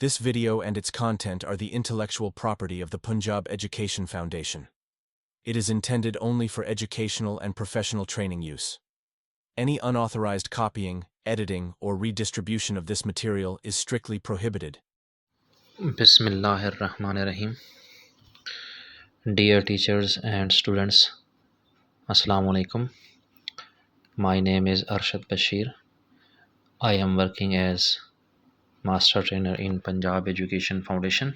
This video and its content are the intellectual property of the Punjab Education Foundation. It is intended only for educational and professional training use. Any unauthorized copying, editing, or redistribution of this material is strictly prohibited. Bismillahirrahmanirrahim. Dear teachers and students, Assalamu alaikum. My name is Arshad Bashir. I am working as Master Trainer in Punjab Education Foundation.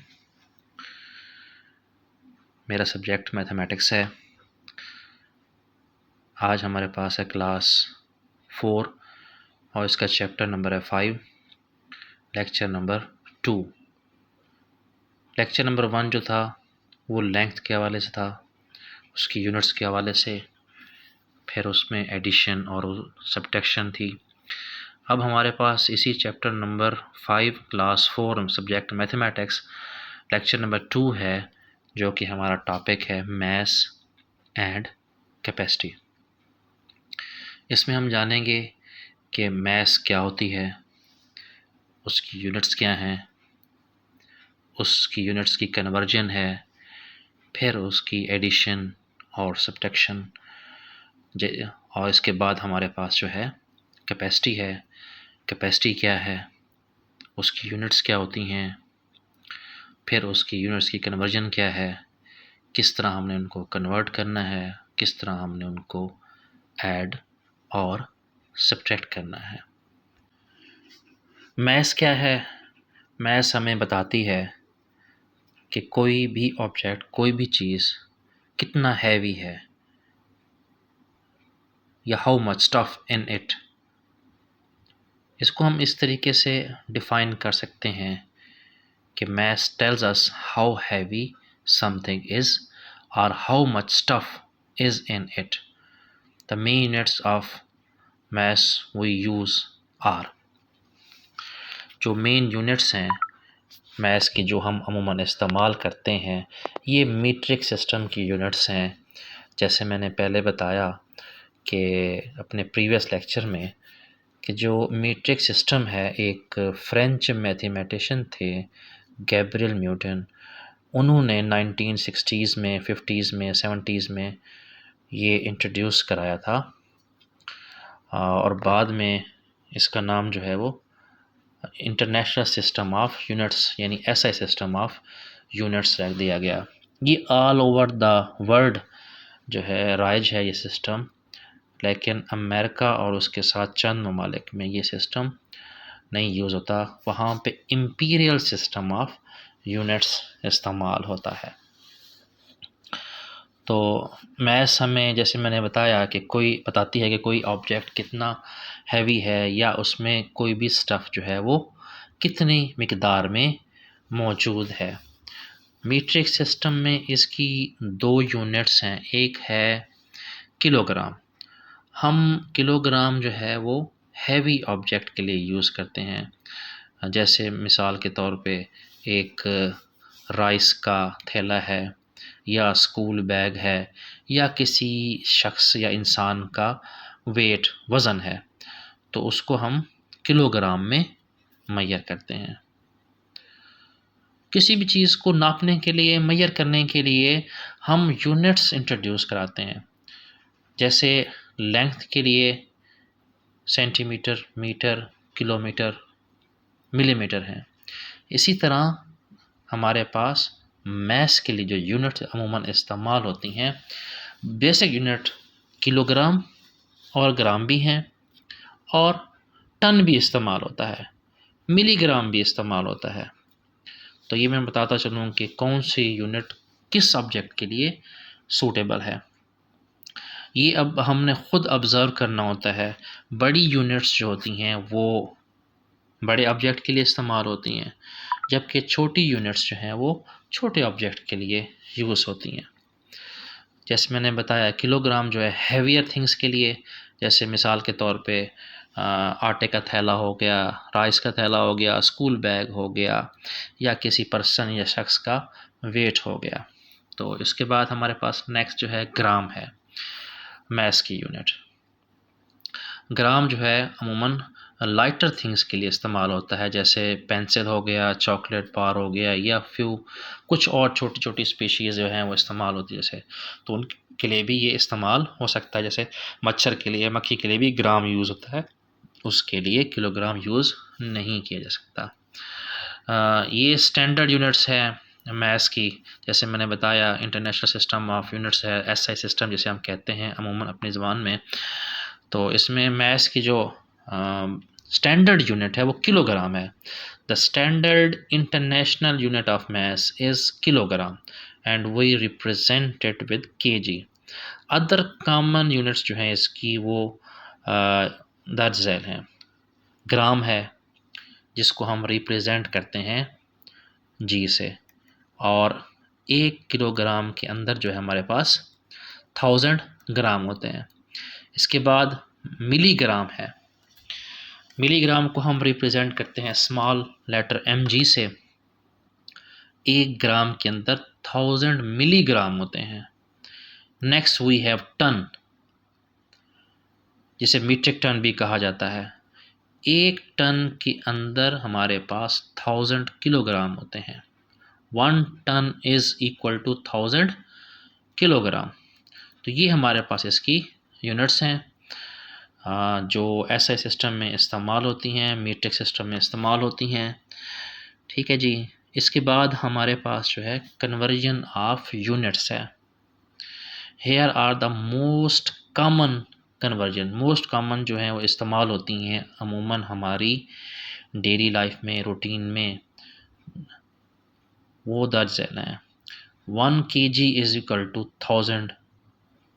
मेरा subject mathematics है। आज हमारे पास है class 4 और इसका chapter number है 5, lecture number 2। Lecture number 1 जो था वो लेंथ के हवाले से था, उसकी यूनिट्स के हवाले से, फिर उसमें एडिशन और सब्ट्रैक्शन थी। अब हमारे पास इसी chapter number 5 class 4 subject mathematics lecture number 2 है, जो कि हमारा टॉपिक है मैथ्स एंड कैपेसिटी। इसमें हम जानेंगे कि मैथ्स क्या होती है, उसकी यूनिट्स क्या हैं, उसकी यूनिट्स की कन्वर्जन है, फिर उसकी एडिशन और सब्ट्रैक्शन, और इसके बाद हमारे पास जो है कैपेसिटी है। कैपेसिटी क्या है, उसकी यूनिट्स क्या होती हैं, फिर उसकी यूनिट्स की कन्वर्जन क्या है, किस तरह हमने उनको कन्वर्ट करना है, किस तरह हमने उनको ऐड और सब्ट्रैक्ट करना है। मैथ्स क्या है? मैथ्स हमें बताती है कि कोई भी ऑब्जेक्ट, कोई भी चीज़ कितना हैवी है या how much tough in it. इसको हम इस तरीके से डिफ़ाइन कर सकते हैं कि maths tells us how heavy something is और how much tough is in it. The main units of maths we use are, जो मेन यूनिट्स हैं मैथ्स की जो हम अमूमन इस्तेमाल करते हैं, ये मीट्रिक सिस्टम की यूनिट्स हैं। जैसे मैंने पहले बताया कि अपने प्रीवियस लेक्चर में कि जो मीट्रिक सिस्टम है, एक फ्रेंच मैथमेटिशियन थे गैब्रियल न्यूटन, उन्होंने 1960s में, 50s में, 70s में ये इंट्रोड्यूस कराया था और बाद में इसका नाम जो है वो इंटरनेशनल सिस्टम ऑफ यूनिट्स यानी एसआई सिस्टम ऑफ यूनिट्स रख दिया गया। ये ऑल ओवर द वर्ल्ड जो है राइज है ये सिस्टम, लेकिन अमेरिका और उसके साथ चंद ममालिक में ये सिस्टम नहीं यूज़ होता, वहाँ पे इम्पीरियल सिस्टम ऑफ यूनिट्स इस्तेमाल होता है। तो मैथ्स हमें, जैसे मैंने बताया कि कोई बताती है कि कोई ऑब्जेक्ट कितना हैवी है या उसमें कोई भी स्टफ़ जो है वो कितनी मिकदार में मौजूद है। मीट्रिक सिस्टम में इसकी 2 यूनिट्स हैं, एक है किलोग्राम। हम किलोग्राम जो है वो हैवी ऑब्जेक्ट के लिए यूज़ करते हैं। जैसे मिसाल के तौर पे एक राइस का थैला है या स्कूल बैग है या किसी शख्स या इंसान का वेट, वज़न है, तो उसको हम किलोग्राम में मेजर करते हैं। किसी भी चीज़ को नापने के लिए, मेजर करने के लिए हम यूनिट्स इंट्रोड्यूस कराते हैं। जैसे लेंथ के लिए सेंटीमीटर, मीटर, किलोमीटर, मिलीमीटर हैं। इसी तरह हमारे पास मैथ्स के लिए जो यूनिट अमूमन इस्तेमाल होती हैं, बेसिक यूनिट किलोग्राम और ग्राम भी हैं, और टन भी इस्तेमाल होता है, मिलीग्राम भी इस्तेमाल होता है। तो ये मैं बताता चलूँ कि कौन सी यूनिट किस सब्जेक्ट के लिए सूटेबल है। ये अब हमने ख़ुद ऑब्ज़र्व करना होता है। बड़ी यूनिट्स जो होती हैं वो बड़े ऑब्जेक्ट के लिए इस्तेमाल होती हैं, जबकि छोटी यूनिट्स जो हैं वो छोटे ऑब्जेक्ट के लिए यूज़ होती हैं। जैसे मैंने बताया किलोग्राम जो है हैवियर थिंग्स के लिए, जैसे मिसाल के तौर पे आटे का थैला हो गया, राइस का थैला हो गया, स्कूल बैग हो गया, या किसी पर्सन या शख्स का वेट हो गया। तो इसके बाद हमारे पास नेक्स्ट जो है ग्राम है, मैथ्स की यूनिट। ग्राम जो है अमूमन लाइटर थिंग्स के लिए इस्तेमाल होता है, जैसे पेंसिल हो गया, चॉकलेट बार हो गया, या कुछ और छोटी छोटी स्पीशीज़ जो हैं वो इस्तेमाल होती है जैसे, तो उनके लिए भी ये इस्तेमाल हो सकता है। जैसे मच्छर के लिए, मक्खी के लिए भी ग्राम यूज़ होता है, उसके लिए किलोग्राम यूज़ नहीं किया जा सकता। ये स्टैंडर्ड यूनिट्स है मैथ्स की। जैसे मैंने बताया इंटरनेशनल सिस्टम ऑफ यूनिट्स है, एसआई सिस्टम जिसे हम कहते हैं अमूमन अपनी ज़बान में। तो इसमें मैथ्स की जो स्टैंडर्ड यूनिट है वो किलोग्राम है। The standard international unit of maths is kilogram and we represent it with KG. Other common units जो हैं इसकी वो दर्ज झैल हैं। ग्राम है जिसको हम रिप्रेजेंट करते हैं जी से, और 1 किलोग्राम के अंदर जो है हमारे पास 1000 ग्राम होते हैं। इसके बाद मिलीग्राम है। मिलीग्राम को हम रिप्रेजेंट करते हैं स्मॉल लेटर mg से। 1 ग्राम के अंदर 1000 मिलीग्राम होते हैं। नेक्स्ट वी हैव टन, जिसे मीट्रिक टन भी कहा जाता है। 1 टन के अंदर हमारे पास 1000 किलोग्राम होते हैं। 1 ton is equal to 1000 kilogram. तो ये हमारे पास इसकी यूनिट्स हैं जो एसआई सिस्टम में इस्तेमाल होती हैं, मीट्रिक सिस्टम में इस्तेमाल होती हैं। ठीक है जी। इसके बाद हमारे पास जो है कन्वर्जन ऑफ यूनिट्स है। Here are the most common conversion. Most common जो है वो इस्तेमाल होती हैं अमूमन हमारी डेली लाइफ में, रूटीन में, वो दर्ज है। 1 kg is equal to 1000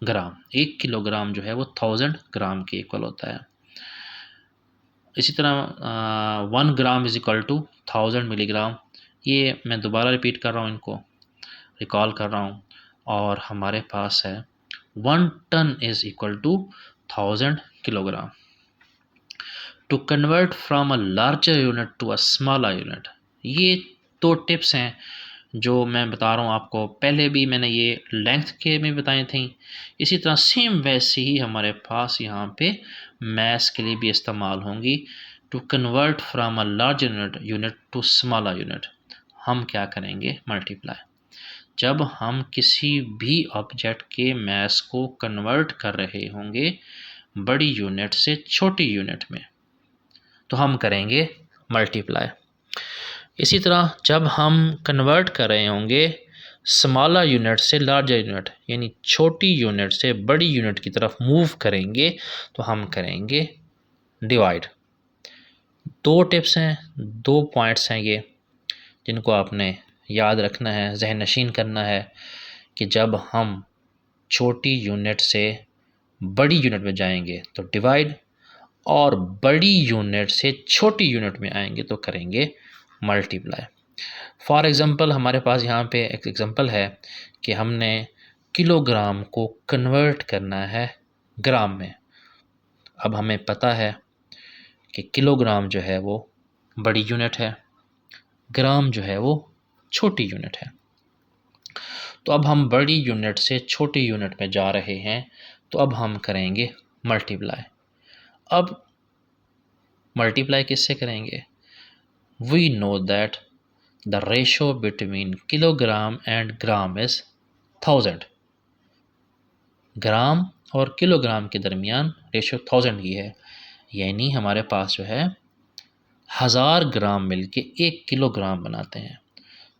gram. 1 kilogram जो है वो 1000 ग्राम के इक्वल होता है। इसी तरह 1 gram is equal to 1000 milligram. ये मैं दोबारा रिपीट कर रहा हूँ, इनको रिकॉल कर रहा हूँ। और हमारे पास है 1 ton is equal to 1000 kilogram. To convert from a larger unit to a smaller unit, ये 2 टिप्स हैं जो मैं बता रहा हूँ आपको। पहले भी मैंने ये लेंथ के में बताई थी, इसी तरह सेम वैसे ही हमारे पास यहाँ पे मैथ्स के लिए भी इस्तेमाल होंगी। To convert from a large unit to smaller unit, हम क्या करेंगे? मल्टीप्लाई। जब हम किसी भी ऑब्जेक्ट के मास को कन्वर्ट कर रहे होंगे बड़ी यूनिट से छोटी यूनिट में, तो हम करेंगे मल्टीप्लाई। इसी तरह जब हम कन्वर्ट कर रहे होंगे स्मॉलर यूनिट से लार्जर यूनिट, यानी छोटी यूनिट से बड़ी यूनिट की तरफ मूव करेंगे, तो हम करेंगे डिवाइड। 2 टिप्स हैं, 2 पॉइंट्स हैं ये, जिनको आपने याद रखना है, जहन नशीन करना है कि जब हम छोटी यूनिट से बड़ी यूनिट में जाएंगे तो डिवाइड, और बड़ी यूनिट से छोटी यूनिट में आएंगे तो करेंगे मल्टीप्लाई। फॉर एग्ज़ाम्पल हमारे पास यहाँ पे एक एग्ज़ाम्पल है कि हमने किलोग्राम को कन्वर्ट करना है ग्राम में। अब हमें पता है कि किलोग्राम जो है वो बड़ी यूनिट है, ग्राम जो है वो छोटी यूनिट है। तो अब हम बड़ी यूनिट से छोटी यूनिट में जा रहे हैं, तो अब हम करेंगे मल्टीप्लाई। अब मल्टीप्लाई किससे करेंगे? We know that the ratio between kilogram and gram is 1000। Gram और किलोग्राम के दरमियान रेशो 1000 की है, यानी हमारे पास जो है 1000 ग्राम मिलके 1 किलोग्राम बनाते हैं।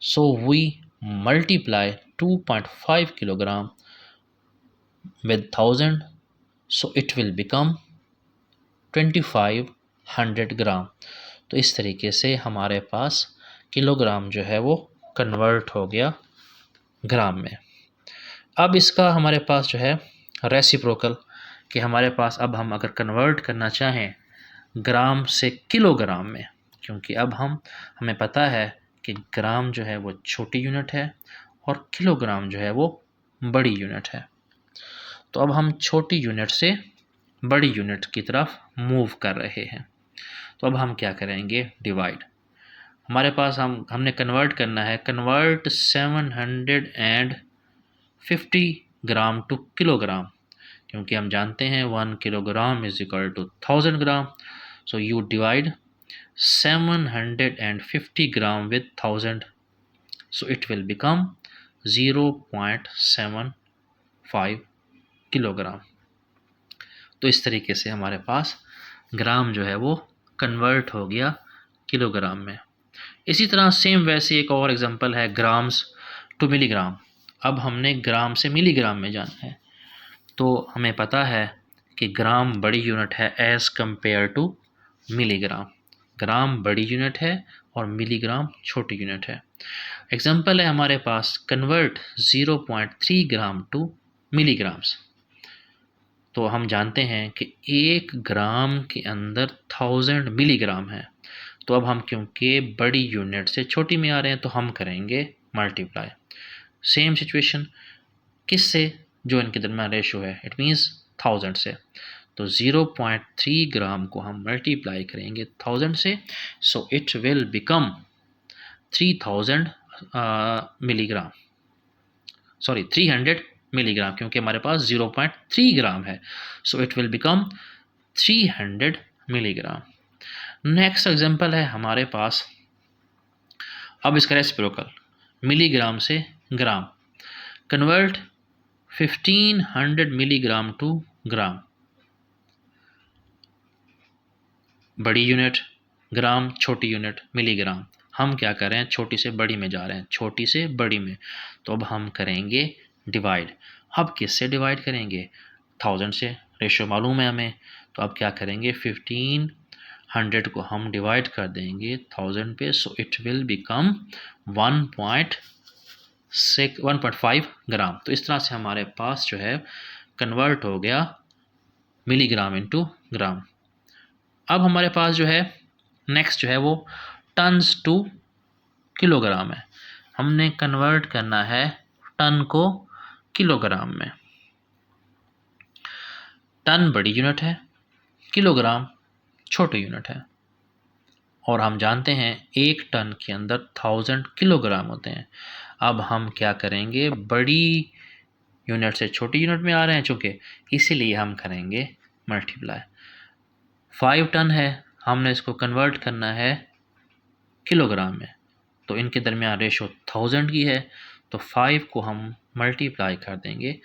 So we multiply 2.5 kilogram with 1000, so it will become 2500 gram. तो इस तरीके से हमारे पास किलोग्राम जो है वो कन्वर्ट हो गया ग्राम में। अब इसका हमारे पास जो है रेसिप्रोकल, कि हमारे पास अब हम अगर कन्वर्ट करना चाहें ग्राम से किलोग्राम में, क्योंकि अब हमें पता है कि ग्राम जो है वो छोटी यूनिट है और किलोग्राम जो है वो बड़ी यूनिट है। तो अब हम छोटी यूनिट से बड़ी यूनिट की तरफ मूव कर रहे हैं, तो अब हम क्या करेंगे? डिवाइड। हमारे पास हमने कन्वर्ट करना है, कन्वर्ट 750 ग्राम टू किलोग्राम, क्योंकि हम जानते हैं 1 kilogram is equal to 1000 gram. So you divide 750 gram with 1000, so it will become 0.75 kilogram. तो इस तरीके से हमारे पास ग्राम जो है वो कन्वर्ट हो गया किलोग्राम में। इसी तरह सेम वैसे एक और एग्जांपल है ग्राम्स टू मिलीग्राम। अब हमने ग्राम से मिलीग्राम में जाना है, तो हमें पता है कि ग्राम बड़ी यूनिट है एज कंपेयर टू मिलीग्राम। ग्राम बड़ी यूनिट है और मिलीग्राम छोटी यूनिट है। एग्जांपल है हमारे पास कन्वर्ट 0.3 ग्राम टू मिलीग्राम्स। तो हम जानते हैं कि 1 ग्राम के अंदर 1000 मिलीग्राम है। तो अब हम क्योंकि बड़ी यूनिट से छोटी में आ रहे हैं तो हम करेंगे मल्टीप्लाई। सेम सिचुएशन किससे, जो इनके दरमियान रेशो है, इट मीन्स 1000 से। तो 0.3 ग्राम को हम मल्टीप्लाई करेंगे 1000 से, so it will become 3000 milligram, sorry 300 milligram, क्योंकि हमारे पास 0.3 ग्राम है, सो it will become 300 milligram. Next example है हमारे पास, अब इसका रेसिप्रोकल मिलीग्राम से ग्राम। कन्वर्ट 1500 मिलीग्राम टू ग्राम। बड़ी यूनिट ग्राम, छोटी यूनिट मिलीग्राम। हम क्या कर रहे हैं, छोटी से बड़ी में जा रहे हैं, छोटी से बड़ी में। तो अब हम करेंगे डिवाइड। अब किससे डिवाइड करेंगे, 1000 से, रेशो मालूम है हमें। तो अब क्या करेंगे, 1500 को हम डिवाइड कर देंगे 1000 पे, सो इट विल बिकम 1.5 ग्राम। तो इस तरह से हमारे पास जो है कन्वर्ट हो गया मिलीग्राम इनटू ग्राम। अब हमारे पास जो है नेक्स्ट जो है वो टन्स टू किलोग्राम है। हमने कन्वर्ट करना है टन को किलोग्राम में। टन बड़ी यूनिट है, किलोग्राम छोटी यूनिट है, और हम जानते हैं 1 टन के अंदर 1000 किलोग्राम होते हैं। अब हम क्या करेंगे, बड़ी यूनिट से छोटी यूनिट में आ रहे हैं चूँकि, इसीलिए हम करेंगे मल्टीप्लाई। 5 टन है, हमने इसको कन्वर्ट करना है किलोग्राम में, तो इनके दरमियान रेशो 1000 की है, तो 5 को हम मल्टीप्लाई कर देंगे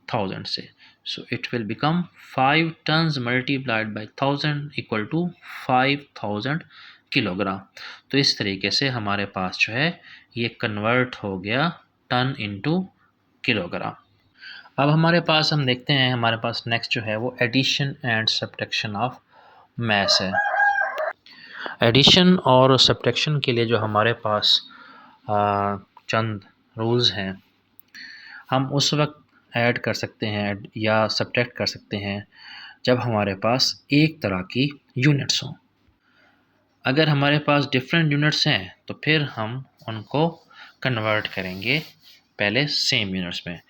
1000 से, so it will become 5 tons multiplied by 1000 equal to 5000 kilogram. तो इस तरीके से हमारे पास जो है ये कन्वर्ट हो गया टन इनटू किलोग्राम। अब हमारे पास हम देखते हैं, हमारे पास नेक्स्ट जो है वो addition and subtraction of mass है। एडिशन और सब्ट्रैक्शन के लिए जो हमारे पास चंद रूल्स हैं, हम उस वक्त ऐड कर सकते हैं या सब्ट्रैक्ट कर सकते हैं जब हमारे पास एक तरह की यूनिट्स हों। अगर हमारे पास डिफरेंट यूनिट्स हैं तो फिर हम उनको कन्वर्ट करेंगे पहले सेम यूनिट्स में,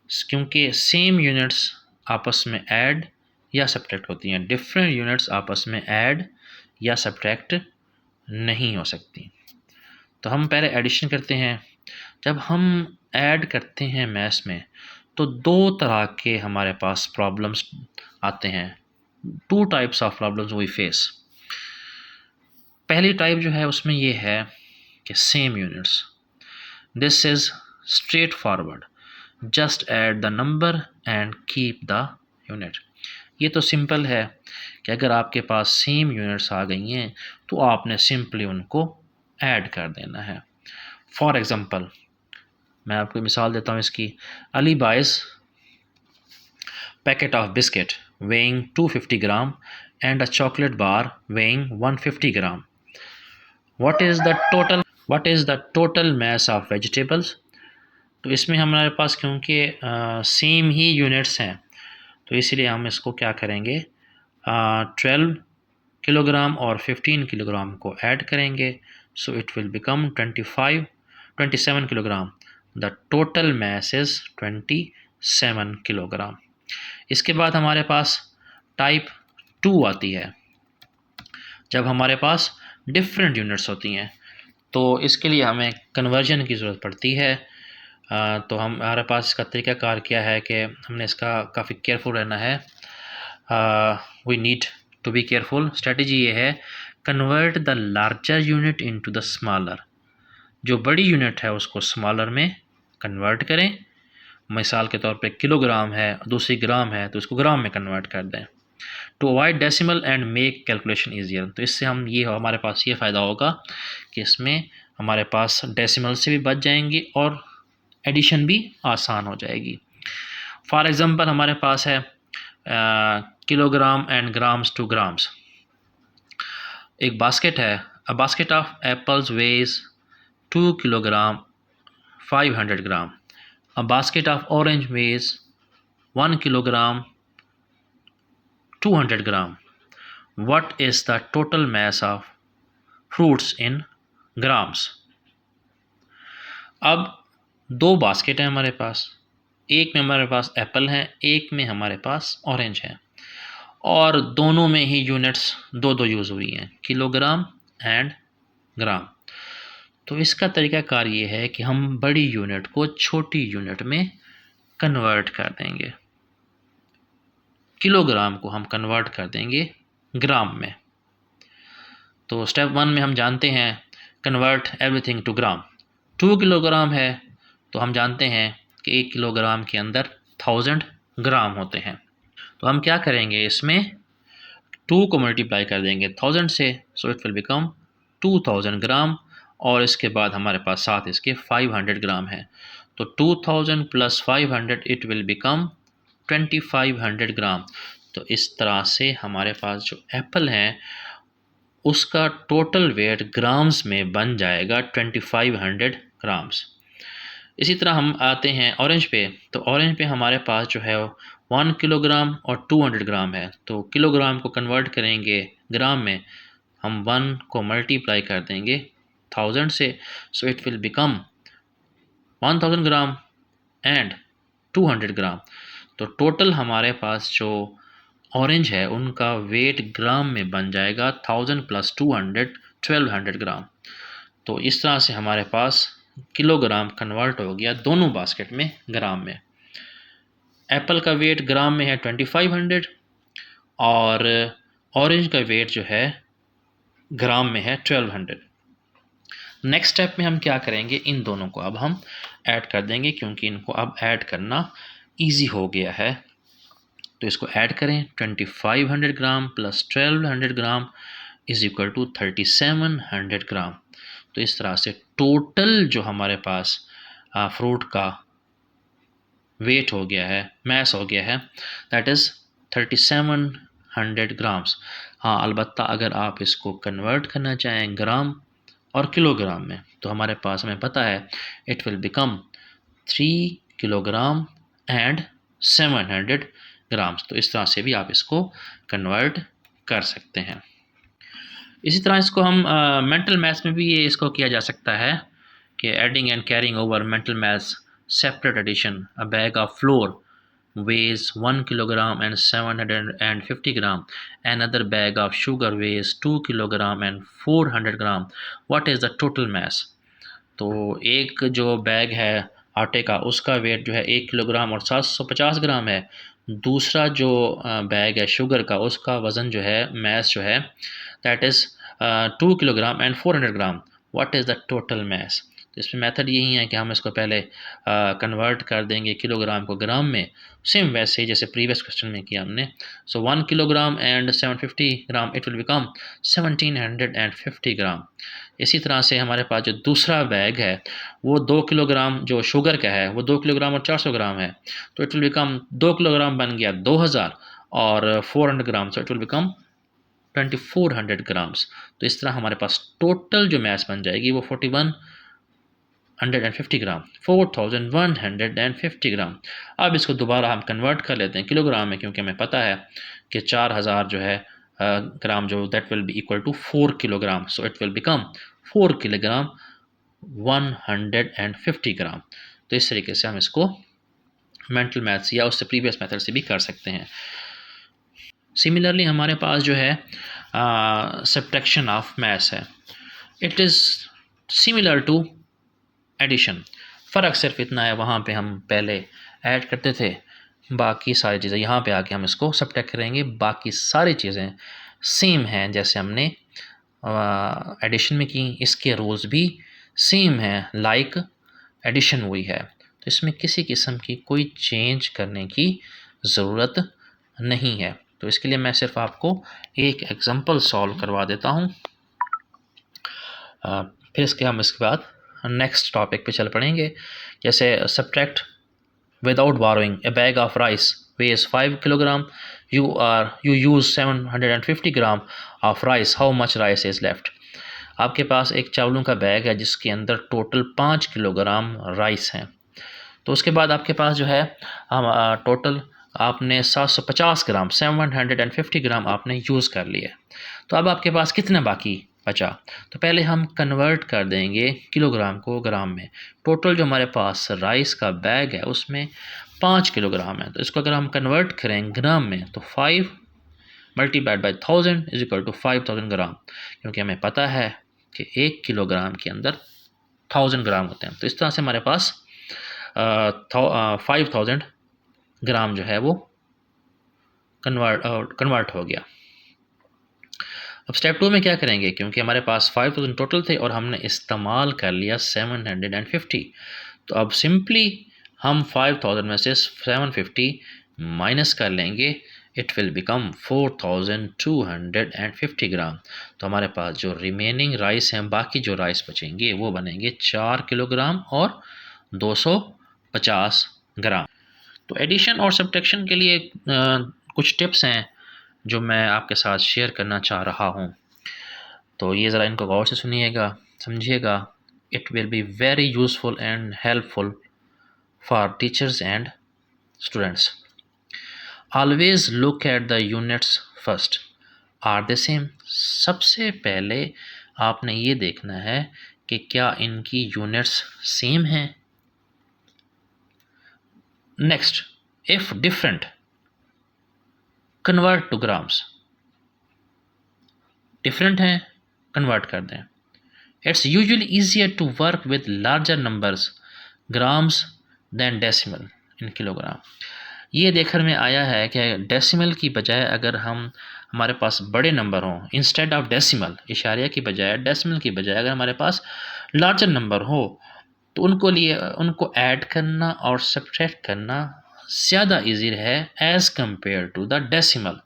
क्योंकि सेम यूनिट्स आपस में ऐड या सब्ट्रैक्ट होती हैं, डिफरेंट यूनिट्स आपस में ऐड या सब्ट्रैक्ट नहीं हो सकती। तो हम पहले एडिशन करते हैं। जब हम ऐड करते हैं मैथ्स में तो दो तरह के हमारे पास प्रॉब्लम्स आते हैं, 2 types of problems we face. पहली टाइप जो है उसमें ये है कि same units, this is straight forward, just add the number and keep the unit. ये तो सिंपल है कि अगर आपके पास सेम यूनिट्स आ गई हैं तो आपने सिंपली उनको ऐड कर देना है। फॉर एग्ज़ाम्पल मैं आपको मिसाल देता हूँ इसकी, Ali buys packet of biscuit weighing 250 gram and a chocolate bar weighing 150 gram. What is the total mass of vegetables. तो इसमें हमारे पास क्योंकि सेम ही यूनिट्स हैं तो इसलिए हम इसको क्या करेंगे, 12 किलोग्राम और 15 किलोग्राम को ऐड करेंगे, so it will become 27 kilogram. The total mass is 27 kilogram. इसके बाद हमारे पास टाइप 2 आती है, जब हमारे पास डिफरेंट यूनिट्स होती हैं, तो इसके लिए हमें कन्वर्जन की ज़रूरत पड़ती है। तो हमारे पास इसका तरीक़ाकार क्या है कि हमने इसका काफ़ी केयरफुल रहना है। We need to be careful strategy ये है, convert the larger unit into the smaller. जो बड़ी यूनिट है उसको स्मॉलर में कन्वर्ट करें। मिसाल के तौर पे किलोग्राम है, दूसरी ग्राम है, तो इसको ग्राम में कन्वर्ट कर दें। To avoid decimal and make calculation easier, तो इससे हम ये हमारे पास ये फ़ायदा होगा कि इसमें हमारे पास डेसिमल से भी बच जाएंगे और एडिशन भी आसान हो जाएगी। फॉर एग्ज़ाम्पल हमारे पास है kilogram and grams to grams. एक बास्केट है, a basket of apples weigh 2 kilogram 500 gram. A basket of orange weigh 1 kilogram 200 gram. What is the total mass of fruits in grams? अब दो basket हैं हमारे पास, एक में हमारे पास एप्पल है, एक में हमारे पास ऑरेंज है, और दोनों में ही यूनिट्स दो दो यूज़ हुई हैं, किलोग्राम एंड ग्राम। तो इसका तरीकाकार ये है कि हम बड़ी यूनिट को छोटी यूनिट में कन्वर्ट कर देंगे। किलोग्राम को हम कन्वर्ट कर देंगे ग्राम में। तो स्टेप 1 में हम जानते हैं convert everything to gram. 2 kilogram है तो हम जानते हैं कि 1 किलोग्राम के अंदर 1000 ग्राम होते हैं। तो हम क्या करेंगे, इसमें 2 को मल्टीप्लाई कर देंगे 1000 से, सो इट विल बिकम 2000 ग्राम, और इसके बाद हमारे पास साथ इसके 500 ग्राम है। तो 2000 plus 500 it will become 2500 gram. तो इस तरह से हमारे पास जो एप्पल हैं उसका टोटल वेट ग्राम्स में बन जाएगा 2500 ग्राम्स। इसी तरह हम आते हैं ऑरेंज पे। तो ऑरेंज पे हमारे पास जो है 1 किलोग्राम और 200 ग्राम है। तो किलोग्राम को कन्वर्ट करेंगे ग्राम में, हम 1 को मल्टीप्लाई कर देंगे 1000 से, so it will become 1000 gram and 200 ग्राम। तो टोटल हमारे पास जो ऑरेंज है उनका वेट ग्राम में बन जाएगा 1000 प्लस 200 1200 ग्राम। तो इस तरह से हमारे पास किलोग्राम कन्वर्ट हो गया दोनों बास्केट में ग्राम में। एप्पल का वेट ग्राम में है 2500 और ऑरेंज का वेट जो है ग्राम में है 1200। नेक्स्ट स्टेप में हम क्या करेंगे, इन दोनों को अब हम ऐड कर देंगे, क्योंकि इनको अब ऐड करना ईजी हो गया है। तो इसको ऐड करें, 2500 gram plus 1200 gram is equal to 3700 gram. तो इस तरह से टोटल जो हमारे पास फ्रूट का वेट हो गया है, मैस हो गया है, दैट इज़ 3700 ग्राम्स। हाँ, अलबत्ता अगर आप इसको कन्वर्ट करना चाहें ग्राम और किलोग्राम में, तो हमारे पास हमें पता है it will become 3 kilogram and 700 grams. तो इस तरह से भी आप इसको कन्वर्ट कर सकते हैं। इसी तरह इसको हम मेंटल मैथ्स में भी ये इसको किया जा सकता है कि adding and carrying over mental maths separate addition. A bag of flour weighs 1 kilogram and 750 gram. Another bag of sugar weighs 2 kilogram and 400 gram. What is the total mass? तो एक जो बैग है आटे का उसका वेट जो है 1 kilogram और 750 ग्राम है। दूसरा जो बैग है शुगर का उसका वज़न जो है, मैस जो है, that is 2 kilogram and 400 gram. What is the total mess? तो इसमें मेथड यही है कि हम इसको पहले कन्वर्ट कर देंगे किलोग्राम को ग्राम में, सेम वैसे ही जैसे प्रीवियस क्वेश्चन में किया हमने। सो 1 kilogram and 750 gram it will become 1750 ग्राम। इसी तरह से हमारे पास जो दूसरा बैग है वो 2 किलोग्राम जो शुगर का है वो 2 किलोग्राम और 400 ग्राम है। तो इट विल बिकम 2 किलोग्राम बन गया 2000 और 400 gram, so it will become 2400 grams. तो इस तरह हमारे पास टोटल जो मैस बन जाएगी वो 4150 ग्राम, 4150 ग्राम। अब इसको दोबारा हम कन्वर्ट कर लेते हैं किलोग्राम में, क्योंकि हमें पता है कि 4000 जो है ग्राम जो that will be equal to 4 kilogram, so it will become 4 kilogram 150 gram. तो इस तरीके से हम इसको मेंटल मैथ्स या उससे प्रीवियस मेथड से भी कर सकते हैं। सिमिलरली हमारे पास जो है सब्ट्रैक्शन ऑफ मैस है, it is similar to addition. फ़र्क सिर्फ इतना है, वहाँ पे हम पहले ऐड करते थे बाकी सारी चीज़ें, यहाँ पे आके हम इसको सब्ट्रैक्ट करेंगे, बाकी सारी चीज़ें सेम हैं जैसे हमने एडिशन में की, इसके रूल्स भी सेम हैं, लाइक एडिशन हुई है। तो इसमें किसी किस्म की कोई चेंज करने की ज़रूरत नहीं है। तो इसके लिए मैं सिर्फ आपको एक एग्जांपल सॉल्व करवा देता हूँ, फिर इसके बाद नेक्स्ट टॉपिक पे चल पड़ेंगे। जैसे subtract without borrowing a bag of rice weighs 5 kilogram, you use 750 gram of rice, how much rice is left? आपके पास एक चावलों का बैग है जिसके अंदर टोटल 5 किलोग्राम राइस हैं। तो उसके बाद आपके पास जो है हम टोटल आपने 750 ग्राम 750 ग्राम आपने यूज़ कर लिया। तो अब आपके पास कितना बाकी बचा? तो पहले हम कन्वर्ट कर देंगे किलोग्राम को ग्राम में। टोटल जो हमारे पास राइस का बैग है उसमें 5 किलोग्राम है, तो इसको अगर हम कन्वर्ट करें ग्राम में तो 5 multiplied by 1000 is equal to 5000 gram, क्योंकि हमें पता है कि 1 किलोग्राम के अंदर 1000 ग्राम होते हैं। तो इस तरह से हमारे पास 5000 ग्राम जो है वो कन्वर्ट हो गया। अब स्टेप 2 में क्या करेंगे, क्योंकि हमारे पास 5000 टोटल थे और हमने इस्तेमाल कर लिया 750, तो अब सिंपली हम 5000 में से 750 माइनस कर लेंगे, इट विल बिकम 4250 ग्राम। तो हमारे पास जो रिमेनिंग राइस हैं, बाकी जो राइस बचेंगे वो बनेंगे 4 किलोग्राम और 250 ग्राम। तो एडिशन और सब्ट्रैक्शन के लिए कुछ टिप्स हैं जो मैं आपके साथ शेयर करना चाह रहा हूँ। तो ये ज़रा इनको गौर से सुनिएगा, समझिएगा। It will be very useful and helpful for teachers and students. Always look at the units first, are the same. सबसे पहले आपने ये देखना है कि क्या इनकी यूनिट्स सेम हैं। Next, if different convert to grams, different हैं कन्वर्ट कर दें। It's usually easier to work with larger numbers grams than decimal in kilogram. ये देखने में आया है कि डेसिमल की बजाय अगर हमारे पास बड़े नंबर हों, इंस्टेड ऑफ डेसिमल, इशारिया की बजाय डेसिमल की बजाय अगर हमारे पास लार्जर नंबर हो तो उनको ऐड करना और सब्ट्रैक्ट करना ज़्यादा ईजी है as compare to the decimal.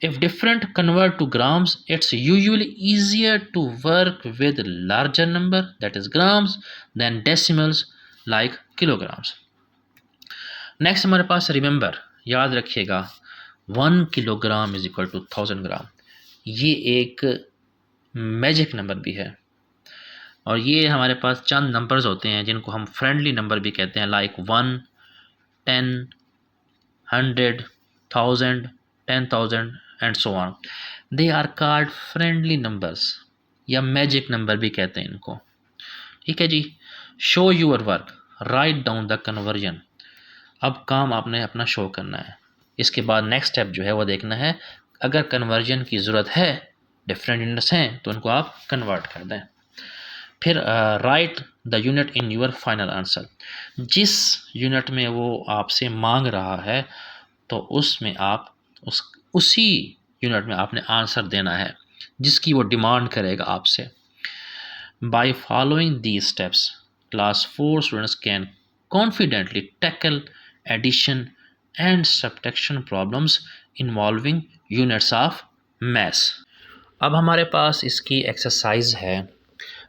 If different convert to grams, it's usually easier to work with larger number, that is grams, than decimals like kilograms. Next हमारे पास remember, याद रखिएगा, 1 किलोग्राम इज इक्वल टू 1000 ग्राम। ये एक magic number भी है और ये हमारे पास चंद नंबर्स होते हैं जिनको हम फ्रेंडली नंबर भी कहते हैं, like 1, 10, 100, 1000, 10,000 and so on. They are called friendly numbers या मैजिक नंबर भी कहते हैं इनको। ठीक है जी। Show your work, write down the conversion. अब काम आपने अपना शो करना है। इसके बाद नेक्स्ट स्टेप जो है वो देखना है, अगर कन्वर्जन की ज़रूरत है, डिफरेंट यूनिट्स हैं, तो उनको आप कन्वर्ट कर दें। फिर write the unit in your final answer. जिस यूनिट में वो आपसे मांग रहा है तो उसमें आप उसी यूनिट में आपने आंसर देना है जिसकी वो डिमांड करेगा आपसे। By following these steps, class 4 students can confidently tackle addition and subtraction problems involving units of maths. अब हमारे पास इसकी एक्सरसाइज है,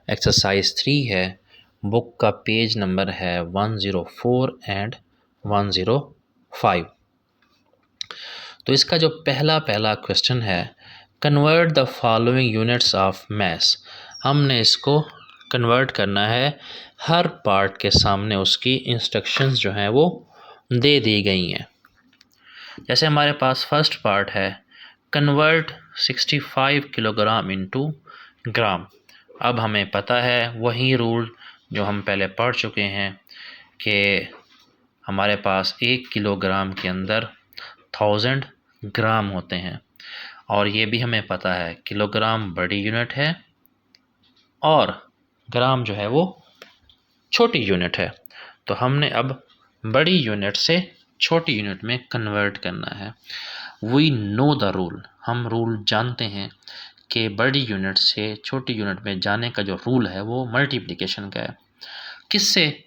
एक्सरसाइज 3 है, बुक का पेज नंबर है 104 एंड 105। तो इसका जो पहला क्वेश्चन है, convert the following units of maths. हमने इसको कन्वर्ट करना है, हर पार्ट के सामने उसकी इंस्ट्रक्शंस जो हैं वो दे दी गई हैं। जैसे हमारे पास फर्स्ट पार्ट है, कन्वर्ट 65 किलोग्राम इनटू ग्राम। अब हमें पता है वही रूल जो हम पहले पढ़ चुके हैं कि हमारे पास 1 किलोग्राम के अंदर 1000 ग्राम होते हैं, और ये भी हमें पता है किलोग्राम बड़ी यूनिट है और ग्राम जो है वो छोटी यूनिट है। तो हमने अब बड़ी यूनिट से छोटी यूनिट में कन्वर्ट करना है। वी नो द रूल, हम रूल जानते हैं कि बड़ी यूनिट से छोटी यूनिट में जाने का जो रूल है वो मल्टीप्लिकेशन का है। किससे?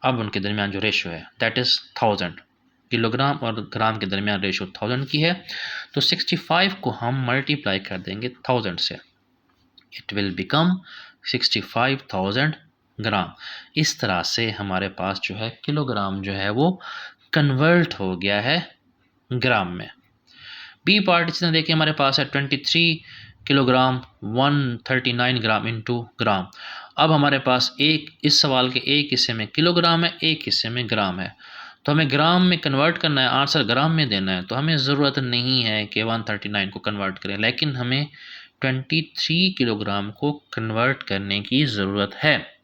अब उनके दरमियान जो रेशो है दैट इज़ 1000, किलोग्राम और ग्राम के दरमियान रेशो 1000 की है। तो 65 को हम मल्टीप्लाई कर देंगे 1000 से, इट विल बिकम 65,000 ग्राम। इस तरह से हमारे पास जो है किलोग्राम जो है वो कन्वर्ट हो गया है ग्राम में। बी पार्ट इस तरह देखिए, हमारे पास है 23 किलोग्राम 139 ग्राम इंटू ग्राम। अब हमारे पास एक इस सवाल के एक हिस्से में किलोग्राम है, एक हिस्से में ग्राम है, तो हमें ग्राम में कन्वर्ट करना है, आंसर ग्राम में देना है। तो हमें ज़रूरत नहीं है कि 139 को कन्वर्ट करें, लेकिन हमें 23 किलोग्राम को कन्वर्ट करने की ज़रूरत है।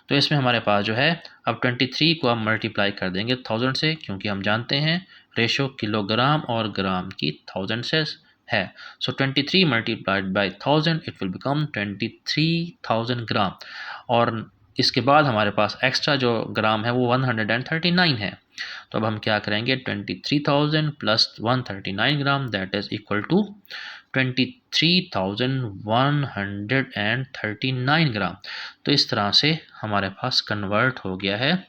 तो इसमें हमारे पास जो है अब 23 को हम मल्टीप्लाई कर देंगे 1000 से, क्योंकि हम जानते हैं रेशो किलोग्राम और ग्राम की 1000 से है। सो 23 multiplied by 1000 it will become 23,000 ग्राम। और इसके बाद हमारे पास एक्स्ट्रा जो ग्राम है वो 139 है। तो अब हम क्या करेंगे, 23,000 plus 139 gram that is equal to 23,139 gram. तो इस तरह से हमारे पास कन्वर्ट हो गया है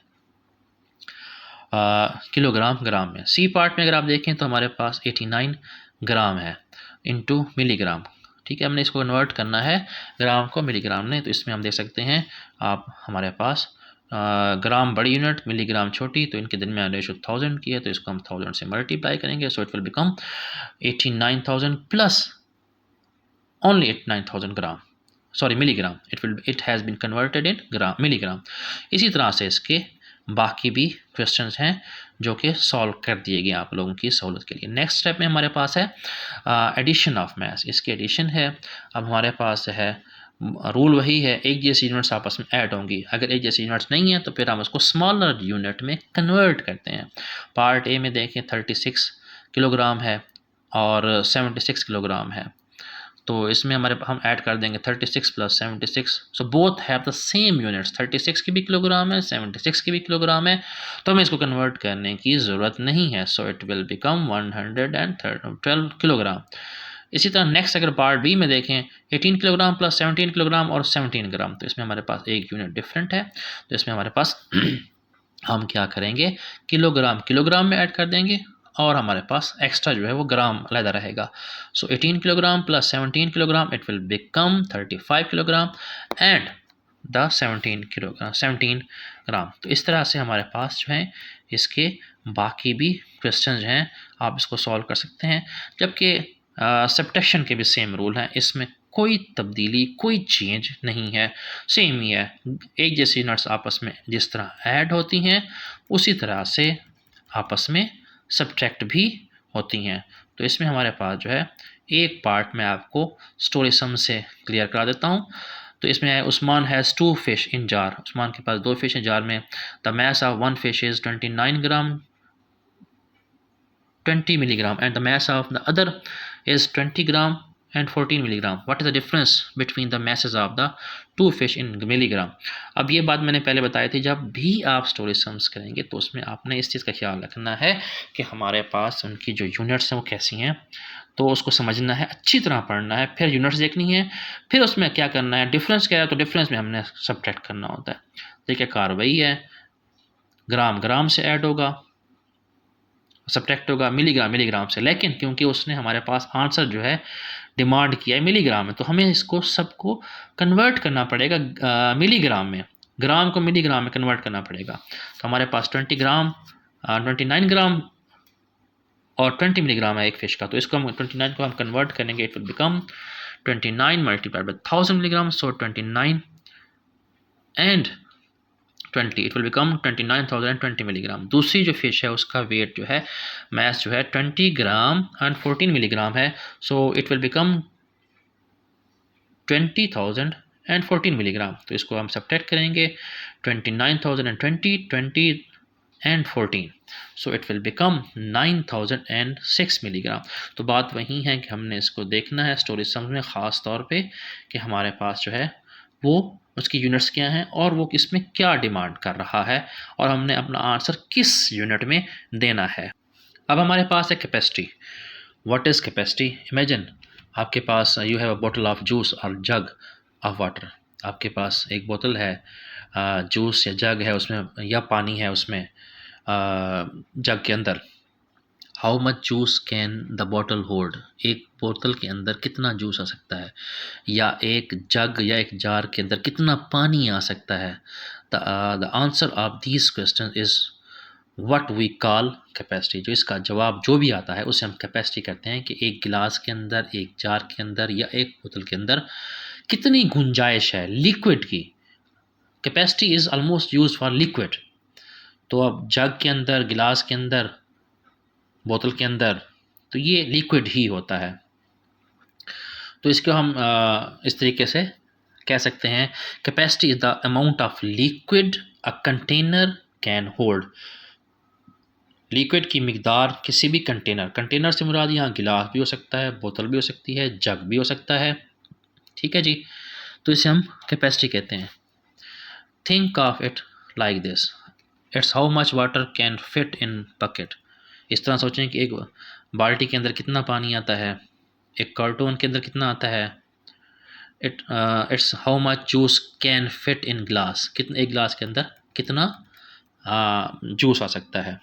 किलोग्राम ग्राम में। सी पार्ट में अगर आप देखें तो हमारे पास 89 ग्राम है इंटू मिलीग्राम। ठीक है, हमने इसको कन्वर्ट करना है ग्राम को मिलीग्राम में। तो इसमें हम देख सकते हैं आप हमारे पास ग्राम बड़ी यूनिट, मिलीग्राम छोटी, तो इनके दरमियान रेशो 1000 की है, तो इसको हम 1000 से मल्टीप्लाई करेंगे। So it will become 89,000 plus only 89,000 gram, sorry milligram, it has been converted in gram milligram. इसी तरह से इसके बाकी भी क्वेश्चंस हैं जो कि सॉल्व कर दिए गए आप लोगों की सहूलत के लिए। नेक्स्ट स्टेप में हमारे पास है एडिशन ऑफ मास, इसकी एडिशन है। अब हमारे पास है रूल वही है, एक जैसी यूनिट्स आपस में ऐड होंगी। अगर एक जैसी यूनिट्स नहीं है तो फिर हम उसको स्मॉलर यूनिट में कन्वर्ट करते हैं। पार्ट ए में देखें 36 किलोग्राम है और 76 किलोग्राम है, तो इसमें हमारे हम ऐड कर देंगे 36 plus 76। So both have the same units, 36 की भी किलोग्राम है, 76 की भी किलोग्राम है, तो हमें इसको कन्वर्ट करने की ज़रूरत नहीं है। सो इट विल बिकम 112 किलोग्राम। इसी तरह नेक्स्ट अगर पार्ट बी में देखें 18 किलोग्राम प्लस 17 किलोग्राम और 17 ग्राम, तो इसमें हमारे पास एक यूनिट डिफरेंट है। तो इसमें हमारे पास हम क्या करेंगे, किलोग्राम किलोग्राम में ऐड कर देंगे और हमारे पास एक्स्ट्रा जो है वो ग्राम अलग रहेगा। सो 18 kilogram plus 17 kilogram it will become 35 kilogram and the 17 ग्राम। तो इस तरह से हमारे पास जो है इसके बाकी भी क्वेश्चन हैं, आप इसको सॉल्व कर सकते हैं। जबकि सब्ट्रैक्शन के भी सेम रूल हैं, इसमें कोई तब्दीली कोई चेंज नहीं है, सेम ही है। एक जैसी यूनिट्स आपस में जिस तरह ऐड होती हैं उसी तरह से आपस में सब्ट्रैक्ट भी होती हैं। तो इसमें हमारे पास जो है एक पार्ट में आपको स्टोरी सम से क्लियर करा देता हूँ। तो इसमें है Usman has 2 fish in jar, Usman के पास 2 फिश हैं जार में। The mass of 1 fish is 29 gram 20 milligram and the mass of the other is 20 gram and 14 milligram. What is the difference between the masses of the two fish in milligram? अब ये बात मैंने पहले बताई थी, जब भी आप स्टोरी सम्स करेंगे तो उसमें आपने इस चीज़ का ख्याल रखना है कि हमारे पास उनकी जो यूनिट्स हैं वो कैसी हैं, तो उसको समझना है, अच्छी तरह पढ़ना है, फिर यूनिट्स देखनी है, फिर उसमें क्या करना है, डिफरेंस क्या है तो डिफरेंस में हमने सब्ट्रैक्ट करना होता है। देखिए कार्रवाई है, ग्राम ग्राम से ऐड होगा, सब्ट्रैक्ट होगा मिलीग्राम मिलीग्राम से, लेकिन क्योंकि उसने हमारे पास आंसर जो है डिमांड किया है मिलीग्राम में, तो हमें इसको सबको कन्वर्ट करना पड़ेगा मिलीग्राम में, ग्राम को मिलीग्राम में कन्वर्ट करना पड़ेगा। तो हमारे पास 29 ग्राम और 20 मिलीग्राम है एक फिश का, तो इसको हम 29 को हम कन्वर्ट करेंगे, it will become 29 multiplied by 1000 milligram. So 29 and 20 it will become 29,020 milligram. दूसरी जो फिश है उसका वेट जो है मैस जो है 20 ग्राम एंड 14 मिलीग्राम है। सो इट विल बिकम 20,014 मिलीग्राम। तो इसको हम सब्ट्रैक्ट करेंगे 29,020 20 and 14, so it will become 9,006 milligram. तो बात वही है कि हमने इसको देखना है स्टोरी सम्स में, ख़ास तौर पे कि हमारे पास जो है वो उसकी यूनिट्स क्या हैं और वो इसमें क्या डिमांड कर रहा है और हमने अपना आंसर किस यूनिट में देना है। अब हमारे पास है capacity. What is capacity? Imagine आपके पास यू हैव अ बोतल ऑफ जूस और जग ऑफ वाटर। आपके पास एक बोतल है, जूस या जग है उसमें, या पानी है उसमें, जग के अंदर। How much juice can the bottle hold? एक बोतल के अंदर कितना जूस आ सकता है, या एक जग या एक जार के अंदर कितना पानी आ सकता है? The answer of this question is what we call capacity. जो इसका जवाब जो भी आता है उसे हम कैपेसिटी कहते हैं, कि एक गिलास के अंदर, एक जार के अंदर या एक बोतल के अंदर कितनी गुंजाइश है लिक्विड की। Capacity is almost use for liquid. तो अब जग के अंदर, गिलास के अंदर, बोतल के अंदर, तो ये लिक्विड ही होता है। तो इसको हम इस तरीके से कह सकते हैं, capacity is the amount of liquid a container can hold. Liquid की मिकदार किसी भी कंटेनर, कंटेनर से मुराद यहाँ गिलास भी हो सकता है, बोतल भी हो सकती है, जग भी हो सकता है। ठीक है जी, तो इसे हम कैपेसिटी कहते हैं। Think of it like this, it's how much water can fit in bucket. इस तरह सोचें कि एक बाल्टी के अंदर कितना पानी आता है, एक कार्टून के अंदर कितना आता है। It's how much juice can fit in glass, कितना एक ग्लास के अंदर कितना जूस आ सकता है।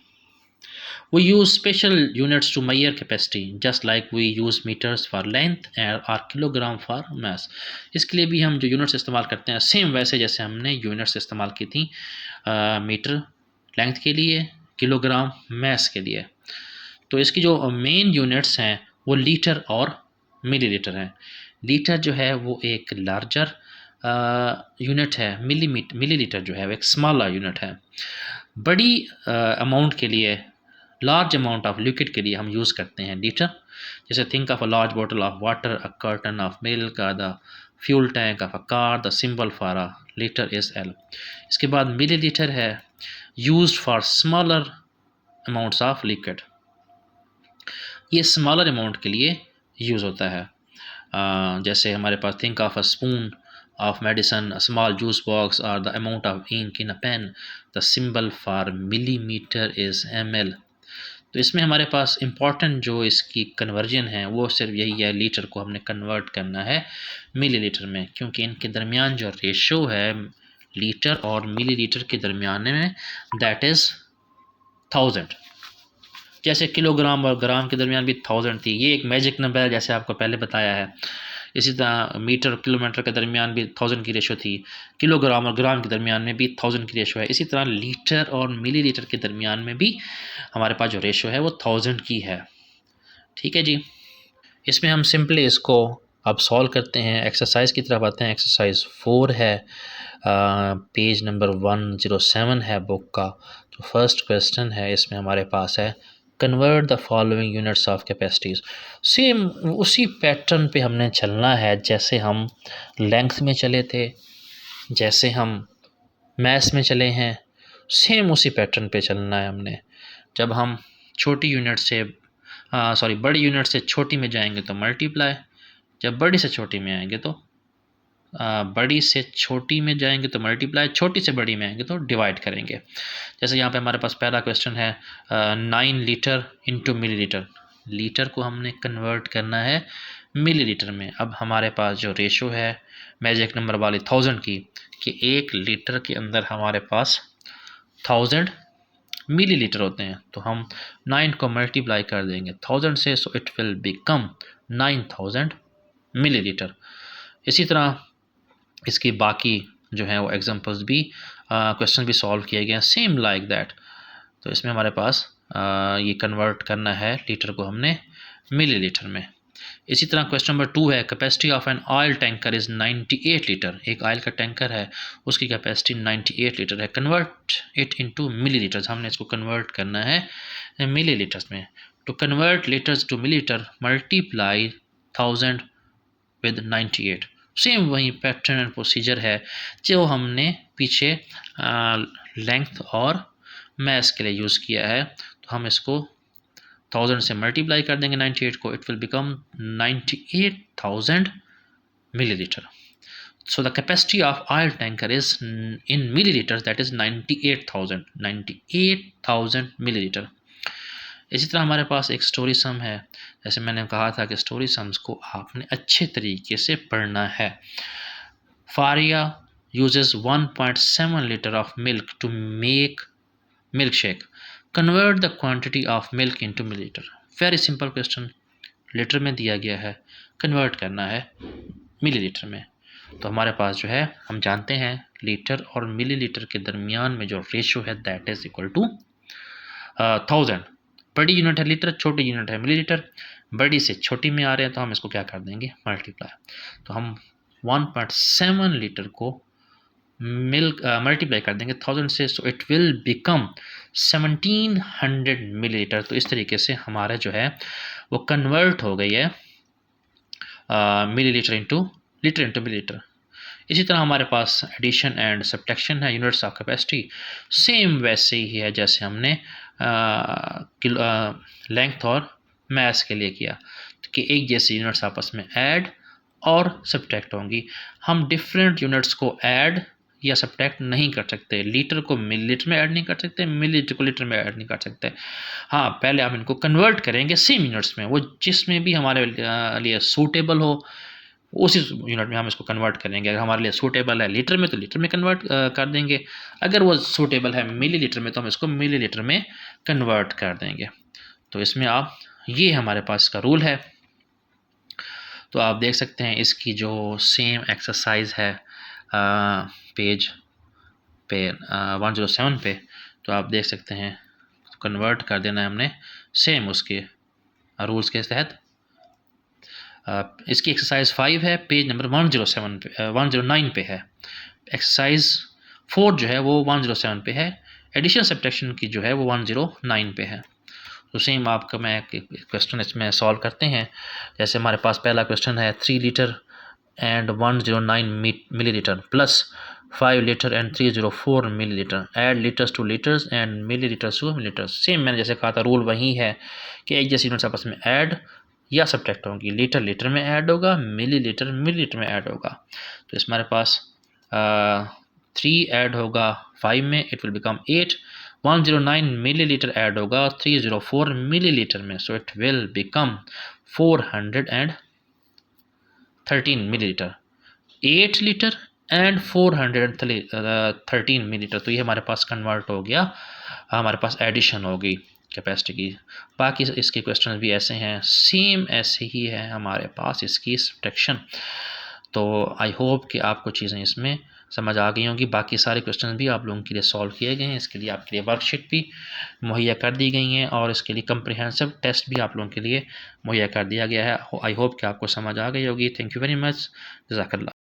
We use special units to measure capacity, just like we use meters for length or kilogram for mass. इसके लिए भी हम जो यूनिट्स इस्तेमाल करते हैं सेम वैसे जैसे हमने यूनिट्स इस्तेमाल की थी मीटर लेंथ के लिए, किलोग्राम मैस के लिए। तो इसकी जो मेन यूनिट्स हैं वो लीटर और मिलीलीटर हैं। लीटर जो है वो एक लार्जर यूनिट है, मिलीलीटर जो है वो एक स्मॉलर यूनिट है। बड़ी अमाउंट के लिए, लार्ज अमाउंट ऑफ लिक्विड के लिए हम यूज़ करते हैं लीटर। जैसे think of a large bottle of water, a carton of milk, the fuel tank of a car, the symbol for a litre is L. इसके बाद मिलीलीटर है, used for smaller amounts of liquid. ये smaller amount के लिए use होता है। जैसे हमारे पास think of a spoon of medicine, a small juice box, or the amount of ink in a pen. The symbol for millimeter is ml. तो इसमें हमारे पास इम्पॉर्टेंट जो इसकी कन्वर्जन है वो सिर्फ यही है, लीटर को हमने कन्वर्ट करना है मिलीलीटर में, क्योंकि इनके दरमियान जो रेशो है लीटर और मिलीलीटर के दरमियान में, दैट इज़ 1000। जैसे किलोग्राम और ग्राम के दरमियान भी 1000 थी, ये एक मैजिक नंबर है जैसे आपको पहले बताया है। इसी तरह मीटर और किलोमीटर के दरमियान भी 1000 की रेशो थी, किलोग्राम और ग्राम के दरमियान में भी 1000 की रेशो है। इसी तरह लीटर और मिलीलीटर के दरमियान में भी हमारे पास जो रेशो है वो 1000 की है। ठीक है जी, इसमें हम सिंपली इसको अब सॉल्व करते हैं। एक्सरसाइज की तरफ आते हैं। एक्सरसाइज 4 है, पेज नंबर 107 है बुक का। तो फर्स्ट क्वेश्चन है, इसमें हमारे पास है convert the following units of capacities. Same उसी पैटर्न पे हमने चलना है जैसे हम लेंथ में चले थे, जैसे हम मैथ में चले हैं, सेम उसी पैटर्न पे चलना है हमने। जब हम छोटी यूनिट से बड़ी यूनिट से छोटी में जाएंगे तो मल्टीप्लाई, जब बड़ी से छोटी में आएंगे तो बड़ी से छोटी में जाएंगे तो मल्टीप्लाई, छोटी से बड़ी में आएंगे तो डिवाइड करेंगे। जैसे यहाँ पे हमारे पास पहला क्वेश्चन है 9 लीटर इंटू मिलीलीटर। लीटर को हमने कन्वर्ट करना है मिलीलीटर में। अब हमारे पास जो रेशो है मैजिक नंबर वाली 1000 की, कि 1 लीटर के अंदर हमारे पास 1000 मिलीलीटर होते हैं। तो हम 9 को मल्टीप्लाई कर देंगे 1000 से, so it will become 9000 millilitre. इसी तरह इसकी बाकी जो है वो एग्जांपल्स भी, क्वेश्चन भी सॉल्व किए गए हैं सेम लाइक दैट। तो इसमें हमारे पास ये कन्वर्ट करना है लीटर को हमने मिलीलीटर में। इसी तरह क्वेश्चन नंबर 2 है, capacity of an oil tanker is 98 litre. एक ऑयल का टैंकर है, उसकी कैपेसिटी 98 लीटर है। कन्वर्ट इट इनटू मिलीलीटर्स, हमने इसको कन्वर्ट करना है मिलीलीटर्स में। To convert litres to millilitre multiply 1000 with 98। Same वही पैटर्न एंड प्रोसीजर है जो हमने पीछे लेंथ और मैस के लिए यूज़ किया है। तो हम इसको 1000 से मल्टीप्लाई कर देंगे 98 को, it will become 98,000 millilitre. So the capacity of oil tanker is in milliliters, that is 98,000 milliliter. इसी तरह हमारे पास एक स्टोरी सम है। जैसे मैंने कहा था कि स्टोरी सम्स को आपने अच्छे तरीके से पढ़ना है। Faria uses 1.7 liter of milk to make milkshake. Convert the quantity of milk into milliliter. Very simple question. Litre में दिया गया है, कन्वर्ट करना है मिलीलीटर में। तो हमारे पास जो है, हम जानते हैं लीटर और मिलीलीटर के दरमियान में जो रेशो है दैट इज इक्वल टू 1000। बड़ी यूनिट है लीटर, छोटी यूनिट है मिलीलीटर। बड़ी से छोटी में आ रहे हैं तो हम इसको क्या कर देंगे, मल्टीप्लाई। तो हम 1.7 लीटर को मिल्क मल्टीप्लाई कर देंगे 1000 से, so it will become 1700 millilitre. तो इस तरीके से हमारा जो है वो कन्वर्ट हो गई है millilitre into litre into millilitre. इसी तरह हमारे पास एडिशन एंड सब्ट्रैक्शन है, यूनिट्स ऑफ कैपेसिटी सेम वैसे ही है जैसे हमने लेंथ और मैस के लिए किया, कि एक जैसी यूनिट्स आपस में ऐड और सब्ट्रैक्ट होंगी। हम डिफरेंट यूनिट्स को ऐड या सब्ट्रैक्ट नहीं कर सकते। लीटर को मिलीलीटर में ऐड नहीं कर सकते, मिलीलीटर को लीटर में ऐड नहीं कर सकते। हाँ, पहले हम इनको कन्वर्ट करेंगे सेम यूनिट्स में, वो जिसमें भी हमारे लिए सूटेबल हो उसी यूनिट में हम इसको कन्वर्ट करेंगे। अगर हमारे लिए सूटेबल है लीटर में तो लीटर में कन्वर्ट कर देंगे, अगर वो सूटेबल है मिलीलीटर में तो हम इसको मिलीलीटर में कन्वर्ट कर देंगे। तो इसमें आप, ये हमारे पास का रूल है। तो आप देख सकते हैं इसकी जो सेम एक्सरसाइज है पेज पे 107 पे, तो आप देख सकते हैं कन्वर्ट कर देना है हमने सेम उसके रूल्स के तहत। इसकी एक्सरसाइज 5 है, पेज नंबर 107 पे 109 पे है। एक्सरसाइज 4 जो है वो 107 पे है, एडिशन सब्ट्रैक्शन की जो है वो 109 पे है। तो सेम आपका मैं क्वेश्चन इसमें सॉल्व करते हैं। जैसे हमारे पास पहला क्वेश्चन है 3 litre and 109 millilitre plus 5 litre and 304 millilitre, add litres to litres and millilitres to millilitres. Same मैंने जैसे कहा था रूल वही है कि एक जैसी यूनिट्स आपस में ऐड या सब्ट्रैक्ट होंगी। लीटर लीटर में ऐड होगा, मिलीलीटर मिलीलीटर में ऐड होगा। तो इस हमारे पास 3 ऐड होगा 5 में, it will become 8। 109 millilitre add होगा 304 मिलीलीटर में, सो it will become 413 millilitre. 8 litre and 413 millilitre, तो ये हमारे पास कन्वर्ट हो गया, हमारे पास एडिशन होगी कैपेसिटी की। बाकी इसके क्वेश्चन भी ऐसे हैं, सेम ऐसे ही है हमारे पास इसकी सब्ट्रैक्शन। तो आई होप कि आपको चीज़ें इसमें समझ आ गई होंगी। बाकी सारे क्वेश्चन भी आप लोगों के लिए सॉल्व किए गए हैं, इसके लिए आपके लिए वर्कशीट भी मुहैया कर दी गई हैं और इसके लिए कंप्रिहेंसिव टेस्ट भी आप लोगों के लिए मुहैया कर दिया गया है। आई होप कि आपको समझ आ गई होगी। थैंक यू वेरी मच, जज़ाकल्लाह।